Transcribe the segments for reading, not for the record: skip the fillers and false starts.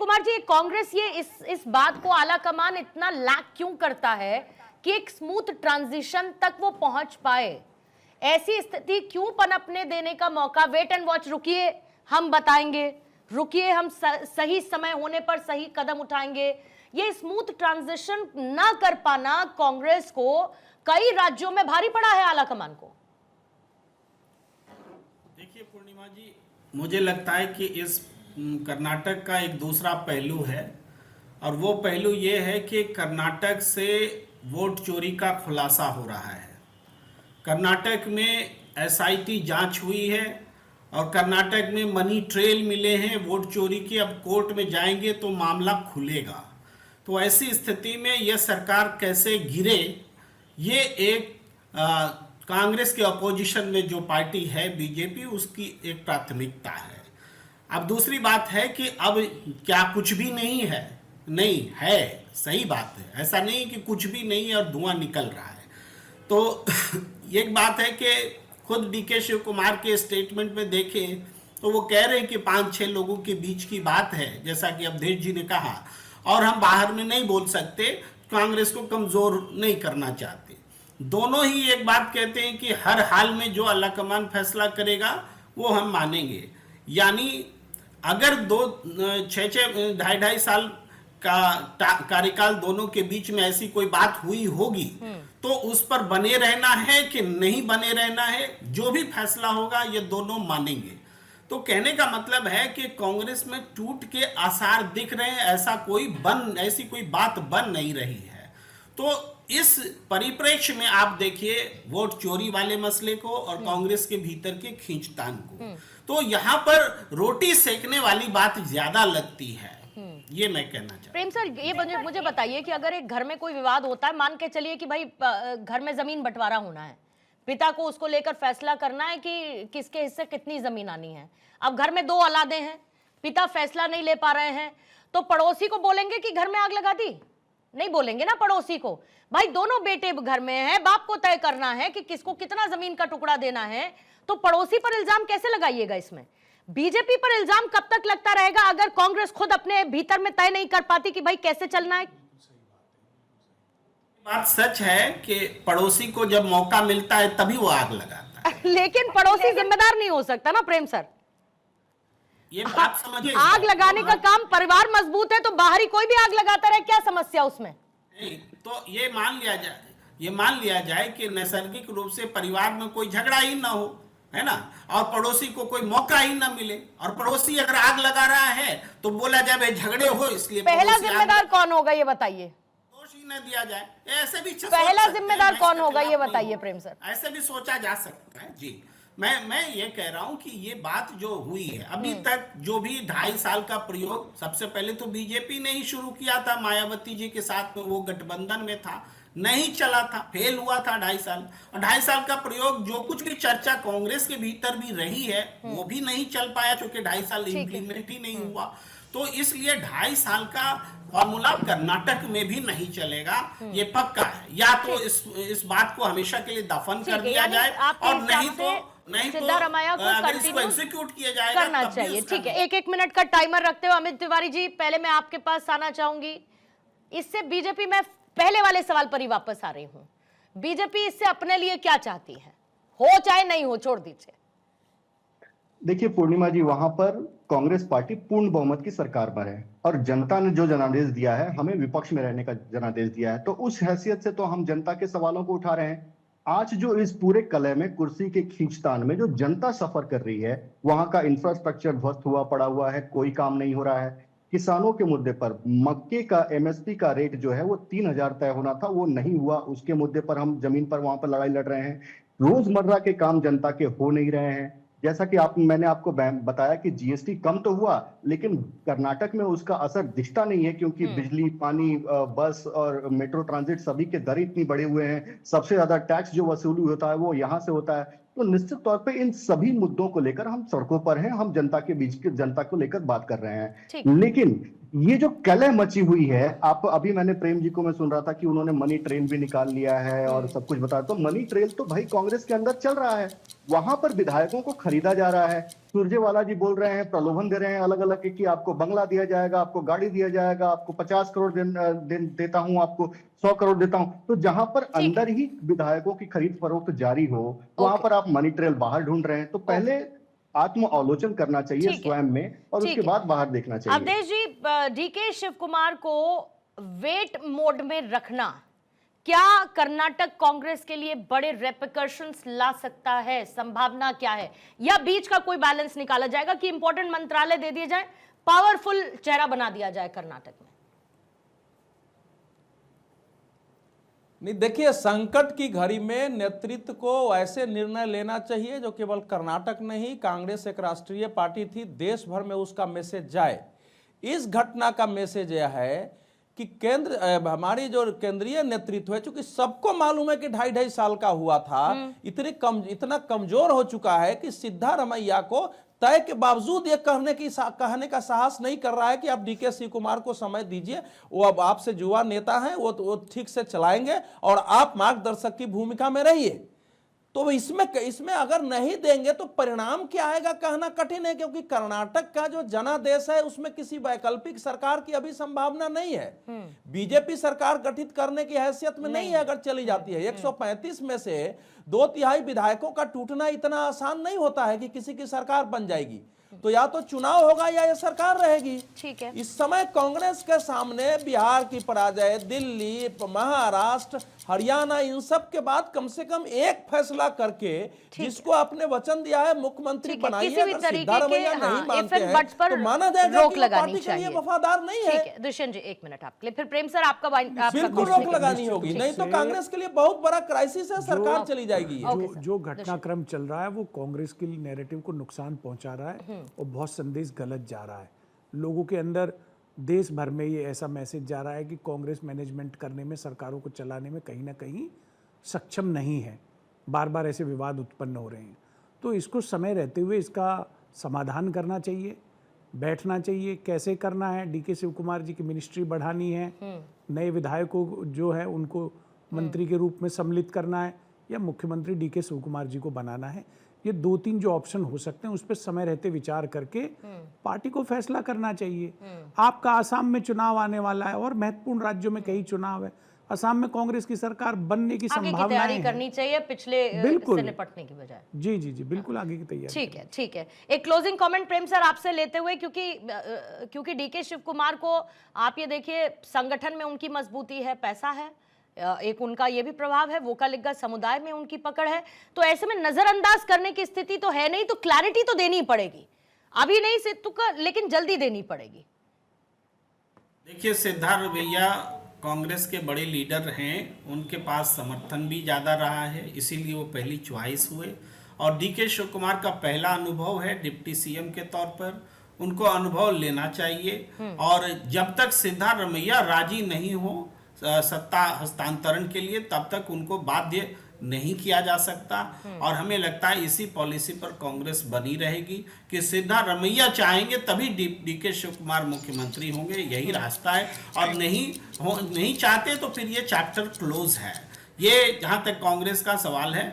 कुमार जी, कांग्रेस ये इस बात को आला कमान इतना लैक क्यों करता है कि एक स्मूथ ट्रांजिशन तक वो पहुंच पाए? ऐसी स्थिति क्यों पनपने देने का मौका? वेट एंड वॉच, रुकिए हम बताएंगे, रुकिए हम सही समय होने पर सही कदम उठाएंगे। ये स्मूथ ट्रांजिशन ना कर पाना कांग्रेस को कई राज्यों में भारी पड़ा है, आला कमान को। देखिए पूर्णिमा जी, मुझे लगता है कि इस कर्नाटक का एक दूसरा पहलू है, और वो पहलू ये है कि कर्नाटक से वोट चोरी का खुलासा हो रहा है। कर्नाटक में एसआईटी जांच हुई है और कर्नाटक में मनी ट्रेल मिले हैं वोट चोरी की। अब कोर्ट में जाएंगे तो मामला खुलेगा। तो ऐसी स्थिति में यह सरकार कैसे गिरे, ये एक कांग्रेस के अपोजिशन में जो पार्टी है बीजेपी, उसकी एक प्राथमिकता है। अब दूसरी बात है कि अब क्या कुछ भी नहीं है? नहीं है, सही बात है। ऐसा नहीं कि कुछ भी नहीं और धुआं निकल रहा है। तो एक बात है कि खुद डीके शिव कुमार के स्टेटमेंट में देखें तो वो कह रहे हैं कि 5-6 लोगों के बीच की बात है, जैसा कि अवधेश जी ने कहा, और हम बाहर में नहीं बोल सकते, कांग्रेस को कमजोर नहीं करना चाहते। दोनों ही एक बात कहते हैं कि हर हाल में जो आलाकमान फैसला करेगा वो हम मानेंगे। यानी अगर 2-6-2.5 साल का कार्यकाल दोनों के बीच में ऐसी कोई बात हुई होगी तो उस पर बने रहना है कि नहीं बने रहना है, जो भी फैसला होगा ये दोनों मानेंगे। तो कहने का मतलब है कि कांग्रेस में टूट के आसार दिख रहे हैं, ऐसी कोई बात बन नहीं रही है। तो इस परिप्रेक्ष्य में आप देखिए वोट चोरी वाले मसले को और कांग्रेस के भीतर के खींचतान को, तो यहाँ पर रोटी सेकने वाली बात ज्यादा लगती है, ये मैं कहना चाहता हूँ। प्रेम सर, ये मुझे बताइए कि अगर एक घर में कोई विवाद होता है, मान के चलिए कि भाई घर में जमीन बंटवारा होना है, पिता को उसको लेकर फैसला करना है कि किसके हिस्से कितनी जमीन आनी है। अब घर में 2 औलादें हैं, पिता फैसला नहीं ले पा रहे हैं, तो पड़ोसी को बोलेंगे कि घर में आग लगा दी? नहीं बोलेंगे ना पड़ोसी को। भाई दोनों बेटे घर में हैं, बाप को तय करना है कि किसको कितना जमीन का टुकड़ा देना है, तो पड़ोसी पर इल्जाम कैसे लगाइएगा? इसमें बीजेपी पर इल्जाम कब तक लगता रहेगा अगर कांग्रेस खुद अपने भीतर में तय नहीं कर पाती कि भाई कैसे चलना है? बात सच है कि पड़ोसी को जब मौका मिलता है तभी वो आग लगाता है। लेकिन पड़ोसी जिम्मेदार नहीं हो सकता ना प्रेम सर। ये बात समझिए। आग लगाने का काम, परिवार मजबूत है तो बाहरी कोई भी आग लगाता रहे, क्या समस्या उसमें? नहीं, तो ये मान लिया जाए कि नैसर्गिक रूप से परिवार में कोई झगड़ा ही ना हो, है ना, और पड़ोसी को कोई मौका ही ना मिले, और पड़ोसी अगर आग लगा रहा है तो बोला जाए भाई झगड़े हो इसलिए। पहला जिम्मेदार कौन होगा ये बताइए? दोष ही न दिया जाए, ऐसे भी पहला जिम्मेदार कौन होगा ये बताइए प्रेम सर। ऐसे भी सोचा जा सकता है जी। मैं ये कह रहा हूं कि ये बात जो हुई है अभी तक, जो भी 2.5 साल का प्रयोग सबसे पहले तो बीजेपी ने ही शुरू किया था, मायावती जी के साथ में वो गठबंधन में था, नहीं चला था, फेल हुआ था 2.5 साल। और 2.5 साल का प्रयोग, जो कुछ भी चर्चा कांग्रेस के भीतर भी रही है वो भी नहीं चल पाया, क्योंकि 2.5 साल इम्प्लीमेंट ही नहीं हुआ। तो इसलिए 2.5 साल का फॉर्मूला कर्नाटक में भी नहीं चलेगा, ये पक्का है। या तो इस बात को हमेशा के लिए दफन कर दिया जाए, और नहीं तो सिद्धारमैया को कंटिन्यू एग्जीक्यूट किया जाएगा, करना चाहिए। ठीक है, 1-1 मिनट का टाइमर रखते हुए अमित तिवारी जी, पहले मैं आपके पास आना चाहूंगी। इससे बीजेपी, मैं पहले वाले सवाल पर ही वापस आ रही हूं, बीजेपी इससे अपने लिए क्या चाहती है? हो चाहे नहीं हो, छोड़ दीजिए। देखिए पूर्णिमा जी, वहां पर कांग्रेस पार्टी पूर्ण बहुमत की सरकार पर है, और जनता ने जो जनादेश दिया है, हमें विपक्ष में रहने का जनादेश दिया है, तो उस हैसियत से तो हम जनता के सवालों को उठा रहे हैं। आज जो इस पूरे कलह में, कुर्सी के खींचतान में जो जनता सफर कर रही है, वहां का इंफ्रास्ट्रक्चर ध्वस्त हुआ पड़ा हुआ है, कोई काम नहीं हो रहा है। किसानों के मुद्दे पर मक्के का एमएसपी का रेट जो है वो 3,000 तय होना था, वो नहीं हुआ, उसके मुद्दे पर हम जमीन पर वहां पर लड़ाई लड़ रहे हैं। रोजमर्रा के काम जनता के हो नहीं रहे हैं। जैसा कि मैंने आपको बताया कि जीएसटी कम तो हुआ, लेकिन कर्नाटक में उसका असर दिखता नहीं है, क्योंकि बिजली, पानी, बस और मेट्रो ट्रांजिट सभी के दर इतनी बढ़े हुए हैं। सबसे ज्यादा टैक्स जो वसूली होता है वो यहाँ से होता है। तो निश्चित तौर पे इन सभी मुद्दों को लेकर हम सड़कों पर हैं, हम जनता के बीच जनता को लेकर बात कर रहे हैं। लेकिन ये जो कलह मची हुई है, आप अभी मैंने प्रेम जी को मैं सुन रहा था कि उन्होंने मनी ट्रेल भी निकाल लिया है और सब कुछ बता, तो मनी ट्रेल तो भाई कांग्रेस के अंदर चल रहा है, वहां पर विधायकों को खरीदा जा रहा है। सुरजेवाला जी बोल रहे हैं, प्रलोभन दे रहे हैं अलग अलग कि आपको बंगला दिया जाएगा, आपको गाड़ी दिया जाएगा, आपको 50 करोड़ देता हूं, आपको 100 करोड़ देता हूं। तो जहां पर अंदर ही विधायकों की खरीद फरोख्त जारी हो, वहां पर आप मनी ट्रेल बाहर ढूंढ रहे हैं। तो पहले आत्म अवलोकन करना चाहिए स्वयं में, और उसके बाद बाहर देखना चाहिए। अवधेश जी, डीके शिव कुमार को वेट मोड में रखना क्या कर्नाटक कांग्रेस के लिए बड़े रेपरकशंस ला सकता है? संभावना क्या है? या बीच का कोई बैलेंस निकाला जाएगा कि इंपॉर्टेंट मंत्रालय दे दिए जाए, पावरफुल चेहरा बना दिया जाए कर्नाटक में? नहीं, देखिए, संकट की घड़ी में नेतृत्व को ऐसे निर्णय लेना चाहिए जो केवल कर्नाटक नहीं, कांग्रेस एक राष्ट्रीय पार्टी थी, देश भर में उसका मैसेज जाए। इस घटना का मैसेज यह है कि हमारी जो केंद्रीय नेतृत्व है, चूंकि सबको मालूम है कि 2.5 साल का हुआ था, इतना कमजोर हो चुका है कि सिद्धारमैया को तय के बावजूद ये कहने का साहस नहीं कर रहा है कि आप डीके शिव कुमार को समय दीजिए, वो अब आपसे युवा नेता हैं, वो ठीक से चलाएंगे और आप मार्गदर्शक की भूमिका में रहिए। तो इसमें अगर नहीं देंगे तो परिणाम क्या आएगा कहना कठिन है, क्योंकि कर्नाटक का जो जनादेश है उसमें किसी वैकल्पिक सरकार की अभी संभावना नहीं है। बीजेपी सरकार गठित करने की हैसियत में नहीं है अगर चली जाती है। 135 में से 2/3 विधायकों का टूटना इतना आसान नहीं होता है कि किसी की सरकार बन जाएगी। तो या तो चुनाव होगा या ये सरकार रहेगी। ठीक है। इस समय कांग्रेस के सामने बिहार की पराजय, दिल्ली, महाराष्ट्र, हरियाणा, इन सब के बाद कम से कम एक फैसला करके जिसको आपने वचन दिया है मुख्यमंत्री बनाइए, अगर सिद्धारमैया नहीं मानते हैं तो माना जाएगा कि पार्टी के लिए वफादार नहीं है। दुष्यंत जी, 1 मिनट आपके लिए, फिर प्रेम सर आपका बिल्कुल रोक लगानी होगी, नहीं तो कांग्रेस के लिए बहुत बड़ा क्राइसिस है, सरकार चली जाएगी। जो घटनाक्रम चल रहा है वो कांग्रेस के नैरेटिव को नुकसान पहुंचा रहा है और बहुत संदेश गलत जा रहा है। लोगों के अंदर देश भर में ये ऐसा मैसेज जा रहा है कि कांग्रेस मैनेजमेंट करने में, सरकारों को चलाने में कहीं ना कहीं सक्षम नहीं है। बार बार ऐसे विवाद उत्पन्न हो रहे हैं, तो इसको समय रहते हुए इसका समाधान करना चाहिए, बैठना चाहिए। कैसे करना है? डीके शिव कुमार जी की मिनिस्ट्री बढ़ानी है, नए विधायकों जो है उनको मंत्री के रूप में सम्मिलित करना है, या मुख्यमंत्री डीके शिव कुमार जी को बनाना है। ये 2-3 जो ऑप्शन हो सकते हैं उस पर समय रहते विचार करके पार्टी को फैसला करना चाहिए। आपका आसाम में चुनाव आने वाला है और महत्वपूर्ण राज्यों में कई चुनाव है। असम में कांग्रेस की सरकार बनने की संभावना करनी चाहिए पिछले से निपटने की बजाय। जी जी जी, बिल्कुल आगे की तैयारी। ठीक है, ठीक है। एक क्लोजिंग कमेंट प्रेम सर आपसे लेते हुए, क्योंकि डीके शिव कुमार को आप ये देखिए, संगठन में उनकी मजबूती है, पैसा है, एक उनका ये भी प्रभाव है, वोकालिगा समुदाय में उनकी पकड़ है, तो ऐसे में नजरअंदाज करने की स्थिति तो है नहीं, तो क्लैरिटी तो देनी पड़ेगी, अभी नहीं सिद्धू का, लेकिन जल्दी देनी पड़ेगी। देखिए, सिद्धारमैया कांग्रेस के बड़े लीडर हैं, उनके पास समर्थन भी ज़्यादा रहा है, इसीलिए वो पहली चॉइस हुए। और डीके शिव कुमार का पहला अनुभव है डिप्टी सीएम के तौर पर, उनको अनुभव लेना चाहिए। और जब तक सिद्धारमैया राजी नहीं हो सत्ता हस्तांतरण के लिए, तब तक उनको बाध्य नहीं किया जा सकता। और हमें लगता है इसी पॉलिसी पर कांग्रेस बनी रहेगी कि सिद्धारमैया चाहेंगे तभी डीके शिव कुमार मुख्यमंत्री होंगे, यही रास्ता है। और नहीं चाहते तो फिर ये चैप्टर क्लोज है। ये जहां तक कांग्रेस का सवाल है,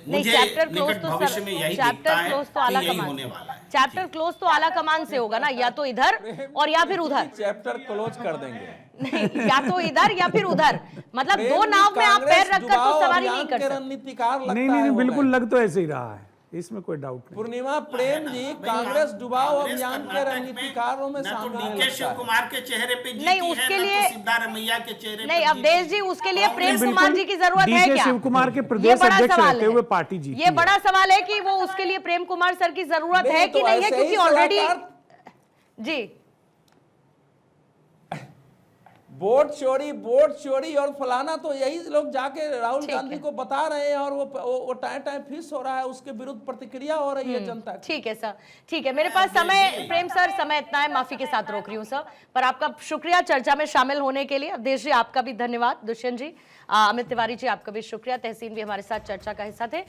मुझे निकट भविष्य में यही दिखता है कि यही होने वाला है। चैप्टर क्लोज तो आला कमान से होगा ना, या तो इधर और या फिर उधर। चैप्टर क्लोज कर देंगे, नहीं, या तो इधर या फिर उधर, मतलब दो नाव में आप पैर रखकर तो सवारी नहीं कर सकते। नहीं, बिल्कुल लग तो ऐसे ही रहा है, इसमें कोई डाउट नहीं। पूर्णिमा प्रेम जी, कांग्रेस डुबाओ अभियान के रणनीतिकारों में शामिल है। डीके शिव कुमार के चेहरे पे नहीं, उसके लिए सिद्धारमैया के चेहरे नहीं, अवधेश जी, उसके लिए प्रेम कुमार जी की जरूरत है क्या? शिव कुमार के प्रदेश अध्यक्ष रहते हुए पार्टी जीती। ये बड़ा सवाल है कि वो उसके लिए प्रेम कुमार सर की जरूरत है कि नहीं है, क्योंकि ऑलरेडी जी वोट चोरी और फलाना, तो यही लोग जाके राहुल गांधी को बता रहे हैं और वो टाइम फिश हो रहा है, उसके विरुद्ध प्रतिक्रिया हो रही है जनता की। ठीक है सर, ठीक है। मेरे पास समय, प्रेम सर, समय इतना है, माफी के साथ रोक रही हूँ सर, पर आपका शुक्रिया चर्चा में शामिल होने के लिए। अवधेश जी आपका भी धन्यवाद, दुष्यंत जी, अमित तिवारी जी आपका भी शुक्रिया, तहसीन भी हमारे साथ चर्चा का हिस्सा थे।